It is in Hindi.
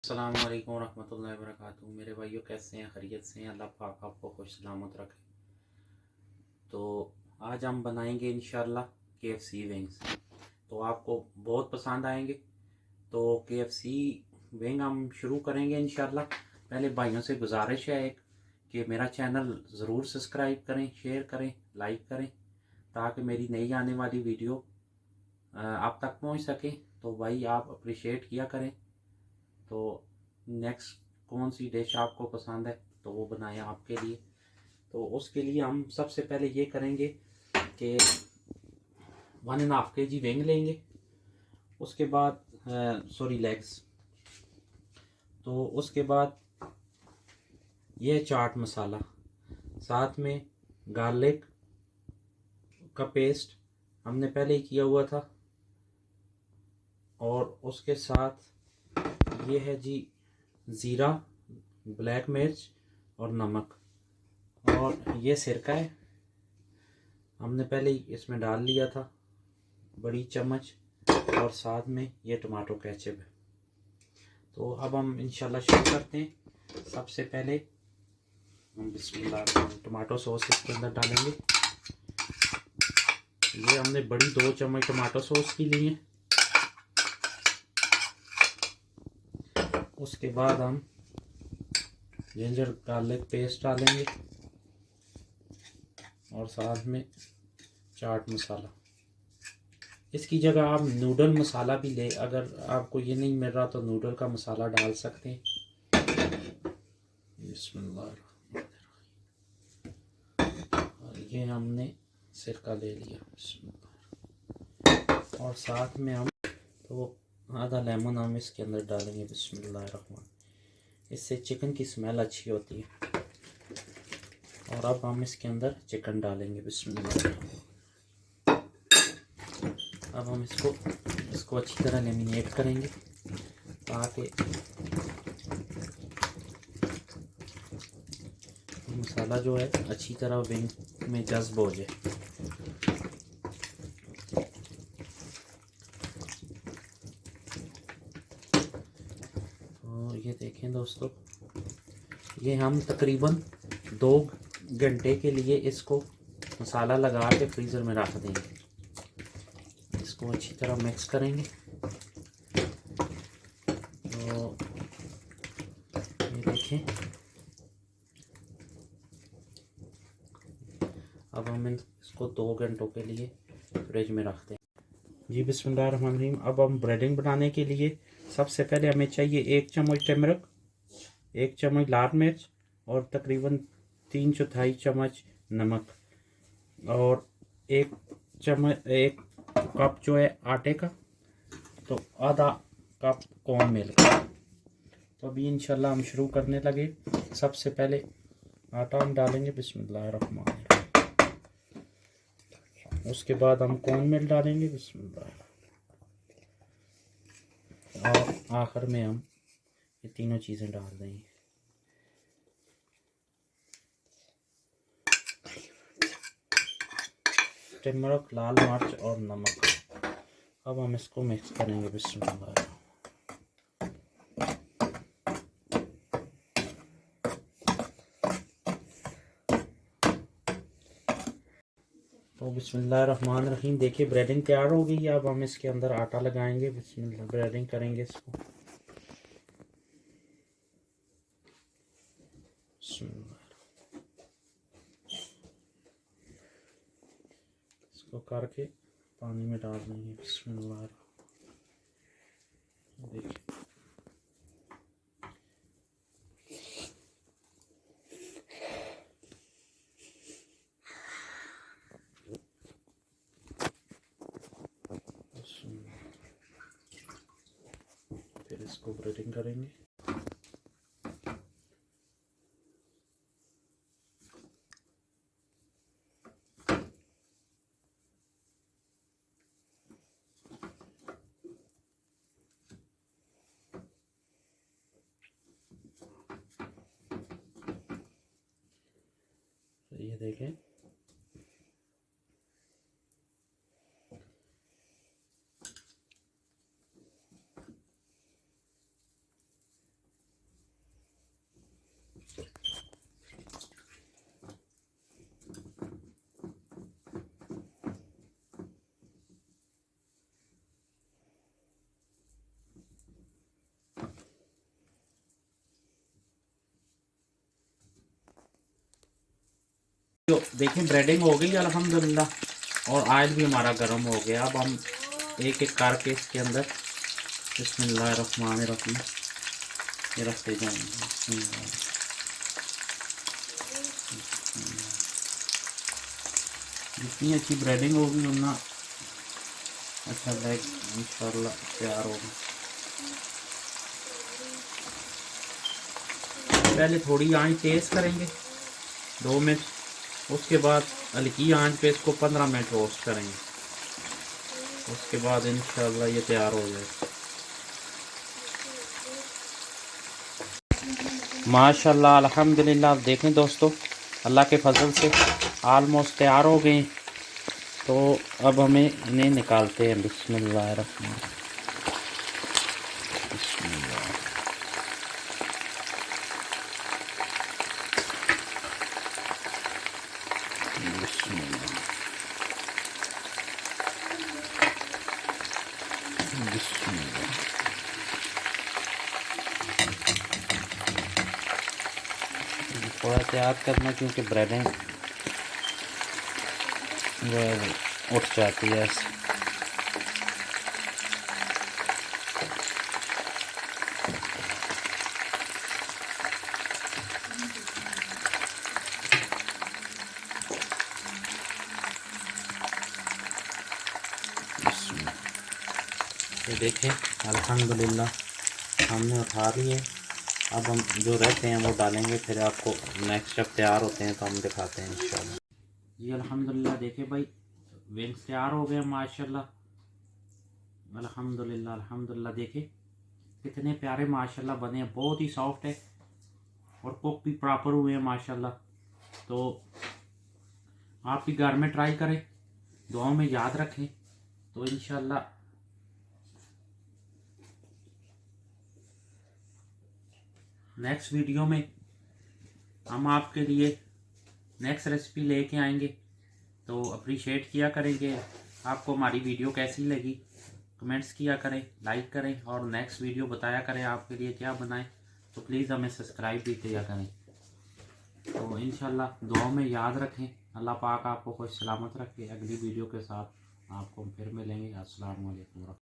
अस्सलाम वालेकुम रहमतुल्लाहि व बरकातुहू। मेरे भाइयों कैसे हैं? खैरियत से हैं? अल्लाह पाक आपको खुश सलामत रखे। तो आज हम बनाएंगे इंशाल्लाह KFC विंग्स। तो आपको बहुत पसंद आएंगे। तो KFC विंग हम शुरू करेंगे इंशाल्लाह। पहले भाइयों से गुजारिश है एक कि मेरा चैनल ज़रूर सब्सक्राइब करें, शेयर करें, लाइक करें, ताकि मेरी नई आने वाली वीडियो आप तक पहुंच सके। तो भाई आप अप्रिशिएट किया करें। तो नेक्स्ट कौन सी डिश आपको पसंद है तो वो बनाएं आपके लिए। तो उसके लिए हम सबसे पहले ये करेंगे कि 1.5 kg विंग लेंगे। उसके बाद सॉरी लेग्स। तो उसके बाद ये चाट मसाला, साथ में गार्लिक का पेस्ट हमने पहले ही किया हुआ था, और उसके साथ ये है जी ज़ीरा, ब्लैक मिर्च और नमक, और ये सिरका है हमने पहले ही इसमें डाल लिया था बड़ी चम्मच, और साथ में ये टमाटो केचप है। तो अब हम इंशाल्लाह शुरू करते हैं। सबसे पहले हम बिस्मिल्लाह टमाटो सॉस इसके अंदर डालेंगे। ये हमने बड़ी 2 चम्मच टमाटो सॉस की ली है। उसके बाद हम जिंजर गार्लिक पेस्ट डालेंगे, और साथ में चाट मसाला। इसकी जगह आप नूडल मसाला भी ले, अगर आपको ये नहीं मिल रहा तो नूडल का मसाला डाल सकते हैं। बिस्मिल्लाह। और ये हमने सिरका ले लिया, बिस्मिल्लाह। और साथ में हम तो आधा लेमन हम इसके अंदर डालेंगे, बिस्मिल्लाह। इससे चिकन की स्मेल अच्छी होती है। और अब हम इसके अंदर चिकन डालेंगे, बिस्मिल्लाह। अब हम इसको अच्छी तरह लेमिनेट करेंगे ताकि मसाला जो है अच्छी तरह विंग में जज्ब हो जाए। तो ये देखें दोस्तों, ये हम तकरीबन 2 घंटे के लिए इसको मसाला लगा के फ्रीज़र में रख देंगे। इसको अच्छी तरह मिक्स करेंगे। तो ये देखें, अब हम इसको 2 घंटों के लिए फ्रिज में रखते हैं जी। बिस्मिल्लाहिर्रहमानिर्रहीम। अब हम ब्रेडिंग बनाने के लिए सबसे पहले हमें चाहिए 1 चम्मच टर्मरिक, 1 चम्मच लाल मिर्च, और तकरीबन 3/4 चम्मच नमक, और 1 कप जो है आटे का, तो आधा कप कॉर्न मिल्क। तो अभी इंशाल्लाह हम शुरू करने लगे। सबसे पहले आटा हम डालेंगे, बिस्मिल्लाहिर्रहमानिर्रहीम। उसके बाद हम कॉर्न मिल्क डालेंगे, बिस्मिल्लाह। और आखिर में हम ये तीनों चीज़ें डाल देंगे। टर्मरिक, लाल मिर्च और नमक। अब हम इसको मिक्स करेंगे, बिस्मिल्लाह। तो बिस्मिल्लाहिर्रहमानिर्रहीम, देखिए ब्रेडिंग तैयार हो गई है। अब हम इसके अंदर आटा लगाएंगे, बिस्मिल्लाह। ब्रेडिंग करेंगे इसको, इसको करके पानी में डाल देंगे, बिस्मिल्लाह। देखिए फिर इसको ब्रेडिंग करेंगे। तो ये देखें, जो देखें ब्रेडिंग हो गई अल्हम्दुलिल्लाह और ऑयल भी हमारा गर्म हो गया। अब हम एक एक करके इसके अंदर बिस्मिल्लाहिर्रहमानिर्रहीम ये रखते जाएंगे। जितनी अच्छी ब्रेडिंग होगी उतना अच्छा बैग इंशाल्लाह तैयार होगा। पहले थोड़ी आंच तेज़ करेंगे 2 मिनट, उसके बाद हल्की आंच पे इसको 15 मिनट रोस्ट करेंगे। उसके बाद इंशाल्लाह ये तैयार हो जाएगा। माशाल्लाह अल्हम्दुलिल्लाह। आप देखें दोस्तों, अल्लाह के फजल से आलमोस्ट तैयार हो गए। तो अब हमें इन्हें निकालते हैं। बिस्मिल्लाहिर्रहमानिर्रहीम। बिस्मिल्लाह। बिस्मिल्लाह। बिस्मिल्लाह। थोड़ा एहतियात करना क्योंकि ब्रेडें जो है उठ जाती है ऐसे। ये देखें अल्हम्दुलिल्लाह हमने उठा लिए। अब हम जो रहते हैं वो डालेंगे, फिर आपको नेक्स्ट जब तैयार होते हैं तो हम दिखाते हैं इंशाल्लाह। जी अल्हम्दुलिल्लाह देखें भाई विंग्स तैयार हो गए माशाल्लाह। अल्हम्दुलिल्लाह अल्हम्दुलिल्लाह देखें कितने प्यारे माशाल्लाह बने हैं। बहुत ही सॉफ्ट है और कुक भी प्रॉपर हुए हैं माशाल्लाह। तो आप भी घर में ट्राई करें, दुआओं में याद रखें। तो इंशाल्लाह नेक्स्ट वीडियो में हम आपके लिए नेक्स्ट रेसिपी लेके आएंगे। तो अप्रिशिएट किया करेंगे। आपको हमारी वीडियो कैसी लगी कमेंट्स किया करें, लाइक करें और नेक्स्ट वीडियो बताया करें आपके लिए क्या बनाएं। तो प्लीज़ हमें सब्सक्राइब भी किया करें। तो इंशाल्लाह दुआओं में याद रखें। अल्लाह पाक आपको खुश सलामत रखे। अगली वीडियो के साथ आपको फिर मिलेंगे। अस्सलाम वालेकुम।